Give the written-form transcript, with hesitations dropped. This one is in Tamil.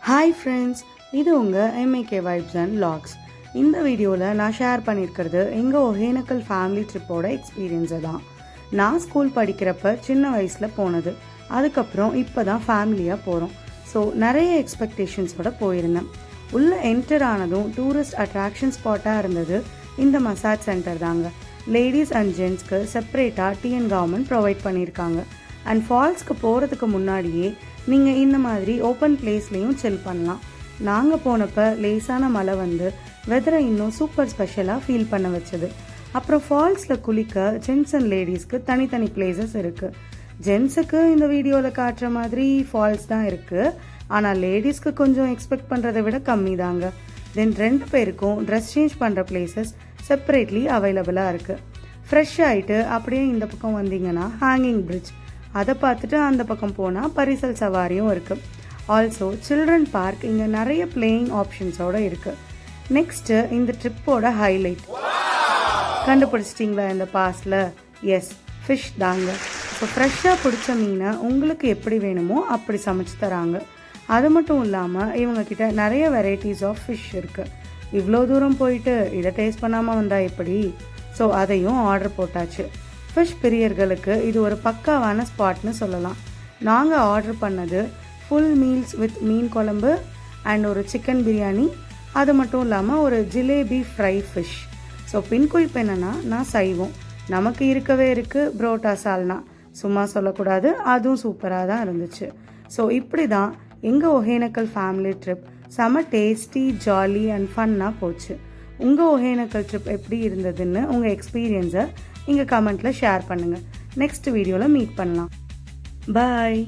ஹாய் ஃப்ரெண்ட்ஸ், இது உங்கள் MAK வைப்ஸ் அண்ட் லாக்ஸ். இந்த வீடியோவில் நான் ஷேர் பண்ணியிருக்கிறது எங்கள் ஒகேனக்கல் ஃபேமிலி ட்ரிப்போட எக்ஸ்பீரியன்ஸை தான். நான் ஸ்கூல் படிக்கிறப்ப சின்ன வயசில் போனது, அதுக்கப்புறம் இப்போ தான் ஃபேமிலியாக போகிறோம். ஸோ நிறைய எக்ஸ்பெக்டேஷன்ஸோடு போயிருந்தேன். உள்ளே என்டர் ஆனதும் டூரிஸ்ட் அட்ராக்ஷன் ஸ்பாட்டாக இருந்தது இந்த மசாஜ் சென்டர் தாங்க. லேடிஸ் அண்ட் ஜென்ட்ஸ்க்கு செப்பரேட்டாக TN கவர்மெண்ட் ப்ரொவைட் பண்ணியிருக்காங்க. அண்ட் ஃபால்ஸ்க்கு போகிறதுக்கு முன்னாடியே நீங்கள் இந்த மாதிரி ஓப்பன் பிளேஸ்லேயும் சில் பண்ணலாம். நாங்கள் போனப்போ லேசான மழை வந்து வெதரை இன்னும் சூப்பர் ஸ்பெஷலாக ஃபீல் பண்ண வச்சது. அப்புறம் ஃபால்ஸில் குளிக்க ஜென்ட்ஸ் அண்ட் லேடிஸ்க்கு தனித்தனி பிளேசஸ் இருக்குது. ஜென்ஸுக்கு இந்த வீடியோவில் காட்டுற மாதிரி ஃபால்ஸ் தான் இருக்குது, ஆனால் லேடிஸ்க்கு கொஞ்சம் எக்ஸ்பெக்ட் பண்ணுறதை விட கம்மி தாங்க. தென் 2 பேருக்கும் ட்ரெஸ் சேஞ்ச் பண்ணுற பிளேசஸ் செப்பரேட்லி அவைலபிளாக இருக்குது. ஃப்ரெஷ் ஆகிட்டு அப்படியே இந்த பக்கம் வந்தீங்கன்னா ஹேங்கிங் பிரிட்ஜ், அதை பார்த்துட்டு அந்த பக்கம் போனால் பரிசல் சவாரியும் இருக்குது. ஆல்சோ சில்ட்ரன் பார்க் இங்கே நிறைய பிளேயிங் ஆப்ஷன்ஸோடு இருக்குது. நெக்ஸ்ட்டு இந்த ட்ரிப்போட ஹைலைட் கண்டுபிடிச்சிட்டிங்களா? இந்த பாஸில் எஸ், ஃபிஷ் தாங்க. ஸோ ஃப்ரெஷ்ஷாக பிடிச்ச மீனை உங்களுக்கு எப்படி வேணுமோ அப்படி சமைச்சு தராங்க. அது மட்டும் இல்லாமல் இவங்கக்கிட்ட நிறைய வெரைட்டிஸ் ஆஃப் ஃபிஷ் இருக்குது. இவ்வளோ தூரம் போயிட்டு இதை டேஸ்ட் பண்ணாமல் வந்தால் எப்படி? ஸோ அதையும் ஆர்டர் போட்டாச்சு. ஃபிஷ் பிரியர்களுக்கு இது ஒரு பக்காவான ஸ்பாட்னு சொல்லலாம். நாங்கள் ஆர்டர் பண்ணது ஃபுல் மீல்ஸ் வித் மீன் குழம்பு அண்ட் ஒரு சிக்கன் பிரியாணி, அது மட்டும் இல்லாமல் ஒரு ஜிலேபி ஃப்ரை ஃபிஷ். ஸோ பின்குறிப்பு என்னென்னா, நான் சைவம், நமக்கு இருக்கவே இருக்குது புரோட்டா சால்னா, சும்மா சொல்லக்கூடாது, அதுவும் சூப்பராக தான் இருந்துச்சு. ஸோ இப்படி தான் எங்கள் ஒகேனக்கல் ஃபேமிலி ட்ரிப் செம டேஸ்டி, ஜாலி அண்ட் ஃபன்னாக போச்சு. உங்கள் ஒகேனக்கல் ட்ரிப் எப்படி இருந்ததுன்னு உங்கள் எக்ஸ்பீரியன்ஸை இங்கே கமெண்ட்டில் ஷேர் பண்ணுங்கள். நெக்ஸ்ட் வீடியோவில் மீட் பண்ணலாம். பாய்.